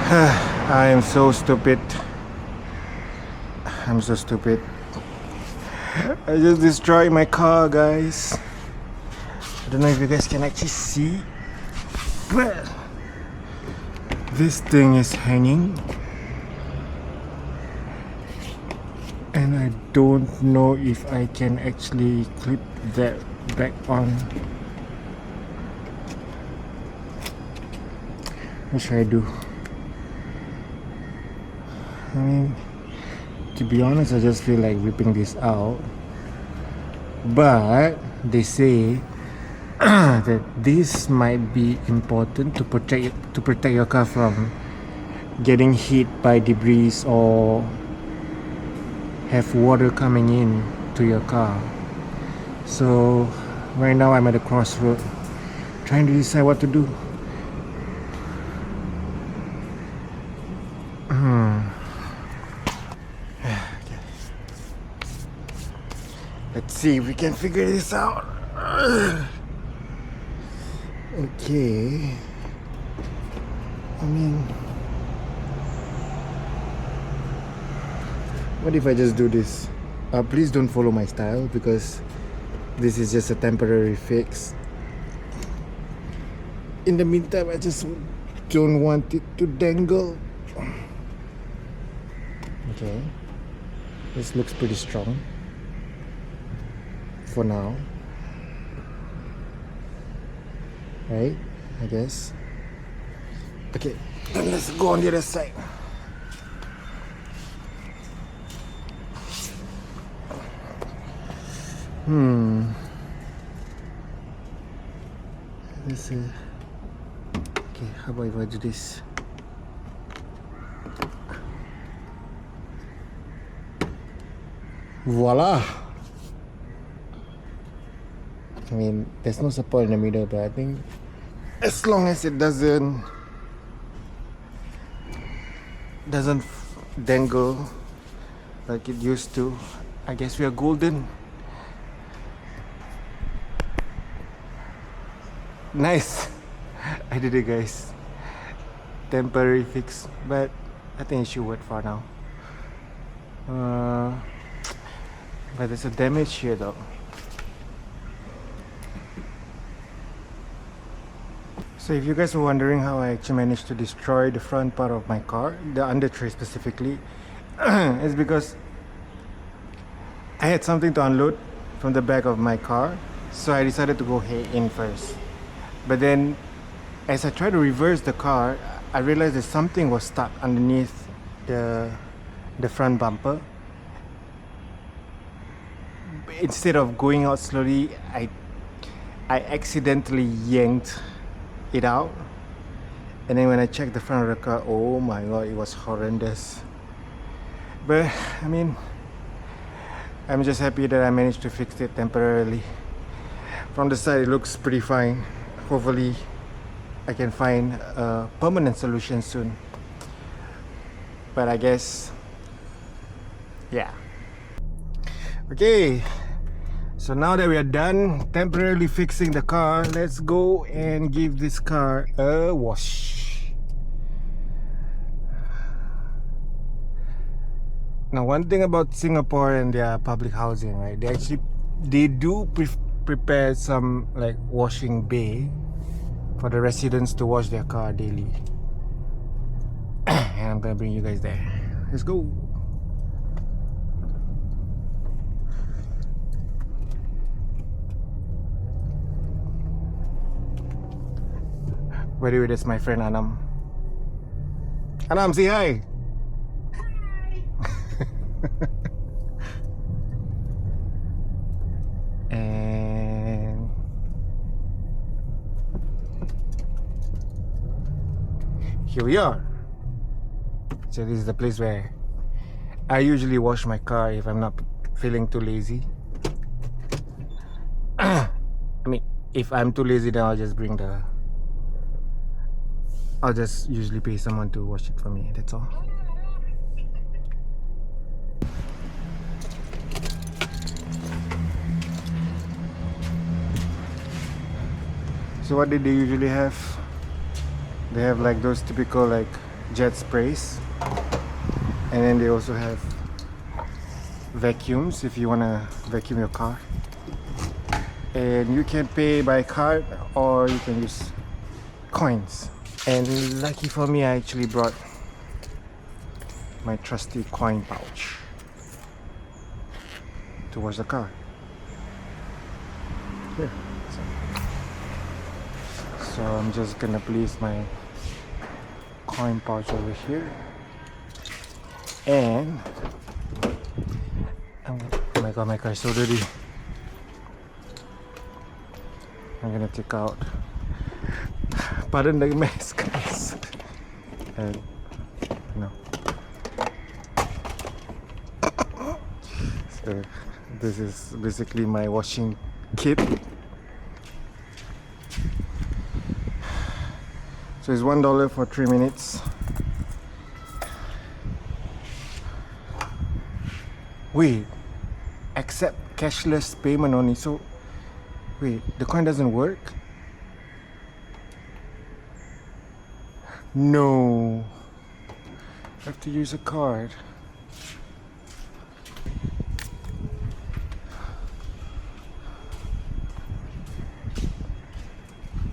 I am so stupid. I'm so stupid. I just destroyed my car, guys. I don't know if you guys can actually see, but this thing is hanging. And I don't know if I can actually clip that back on. What should I do? I mean, to be honest, I just feel like ripping this out. But they say that this might be important to protect your car from getting hit by debris or have water coming in to your car. So right now I'm at a crossroad trying to decide what to do. Let's see if we can figure this out. Okay. I mean, what if I just do this? Please don't follow my style because this is just a temporary fix. In the meantime, I just don't want it to dangle. Okay. This looks pretty strong for now. Right? I guess. Okay, and let's go on the other side. Let's see. Okay, how about if I do this? Voila! I mean, there's no support in the middle, but I think as long as it doesn't dangle like it used to, I guess we are golden. Nice. I did it, guys. Temporary fix, but I think it should work for now. But there's a damage here though. So if you guys were wondering how I actually managed to destroy the front part of my car, the under tray specifically, it's because I had something to unload from the back of my car, so I decided to go head in first. But then as I tried to reverse the car, I realized that something was stuck underneath the front bumper. Instead of going out slowly, I accidentally yanked it out, and then when I checked the front of the car, oh my god, it was horrendous. But I mean, I'm just happy that I managed to fix it temporarily. From the side it looks pretty fine. Hopefully I can find a permanent solution soon, but I guess yeah. Okay, so now that we are done temporarily fixing the car, let's go and give this car a wash. Now, one thing about Singapore and their public housing, right? They do prepare some like washing bay for the residents to wash their car daily. And I'm gonna bring you guys there. Let's go. By the way, that's my friend Anam. Anam, say hi. And here we are. So this is the place where I usually wash my car if I'm not feeling too lazy. I mean, if I'm too lazy, then I'll just usually pay someone to wash it for me, that's all. So what did they usually have? They have like those typical like jet sprays, and then they also have vacuums if you want to vacuum your car. And you can pay by card or you can use coins. And lucky for me, I actually brought my trusty coin pouch to wash the car. Here. So I'm just gonna place my coin pouch over here, and oh my god, my car is so dirty. I'm gonna take out, pardon the mess guys, and no. So this is basically my washing kit. So it's $1 for 3 minutes. Wait, accept cashless payment only. So wait, the coin doesn't work? No, I have to use a card.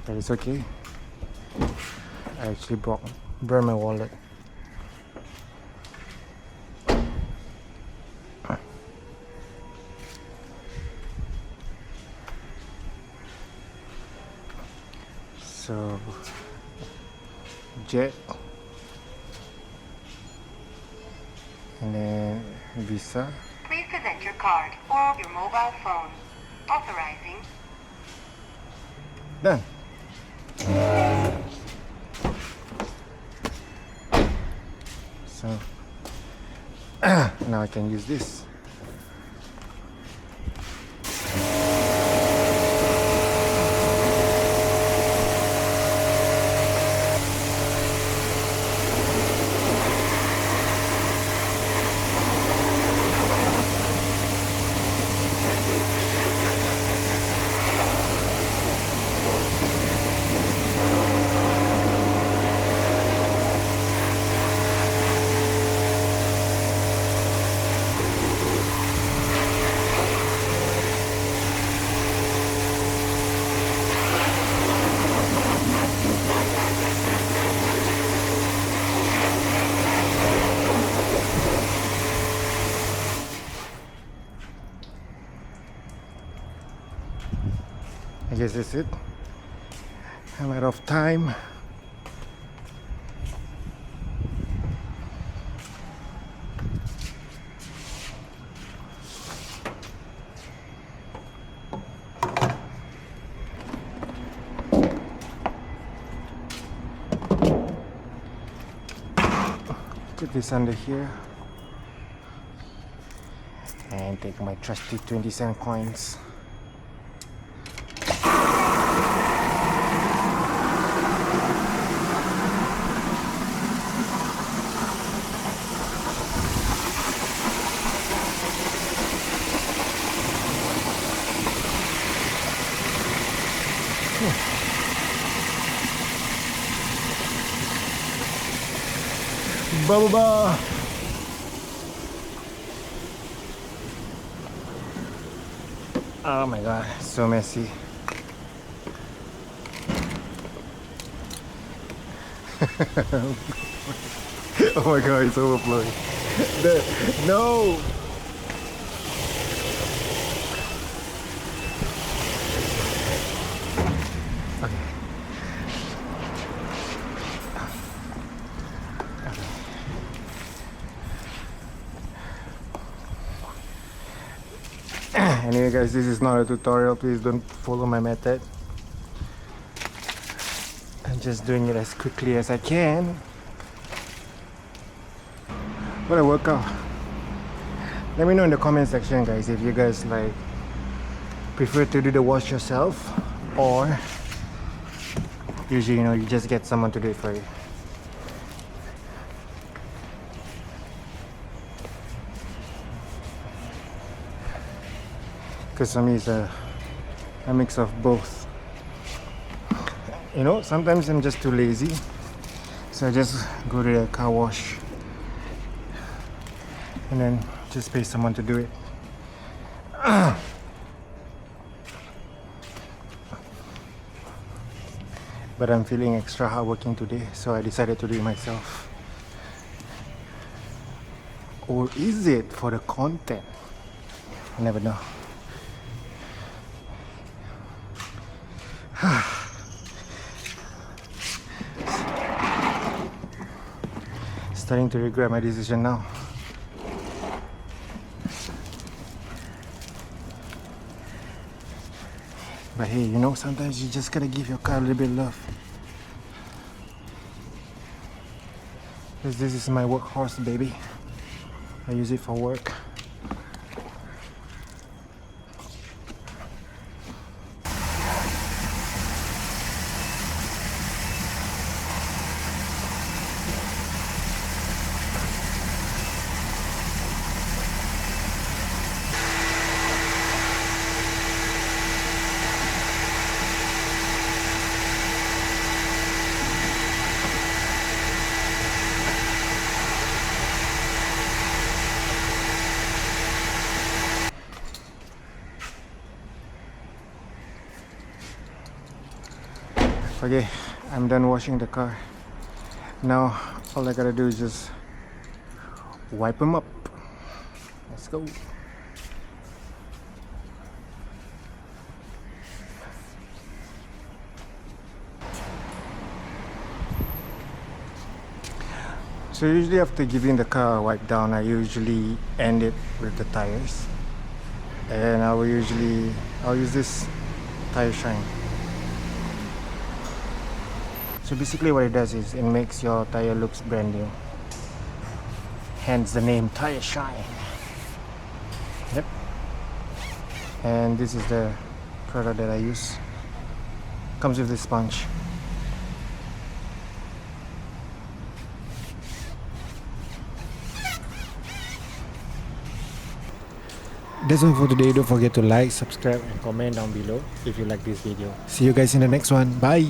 But it's okay. I actually burned my wallet. So, Jet, and then Visa. Please present your card or your mobile phone. Authorizing. Done. So now I can use this. I guess that's it. I'm out of time. Put this under here and take my trusty 20-cent coins. Baba. Oh my god, so messy. Oh my god, it's overflowing. No! Anyway guys, this is not a tutorial, please don't follow my method. I'm just doing it as quickly as I can. What a workout. Let me know in the comment section guys if you guys like prefer to do the wash yourself, or usually you just get someone to do it for you. Because for me it's a mix of both. Sometimes I'm just too lazy, So I just go to the car wash and then just pay someone to do it. But I'm feeling extra hardworking today, so I decided to do it myself. Or is it for the content? I never know. Starting to regret my decision now. But hey, you know, sometimes you just gotta give your car a little bit of love. Because this is my workhorse, baby. I use it for work. Okay, I'm done washing the car. Now all I gotta do is just wipe them up. Let's go. So usually after giving the car a wipe down, I usually end it with the tires. And I'll use this tire shine. So basically what it does is it makes your tire looks brand new. Hence the name Tire Shine. Yep. And this is the product that I use. Comes with this sponge. That's all for today. Don't forget to like, subscribe and comment down below if you like this video. See you guys in the next one. Bye.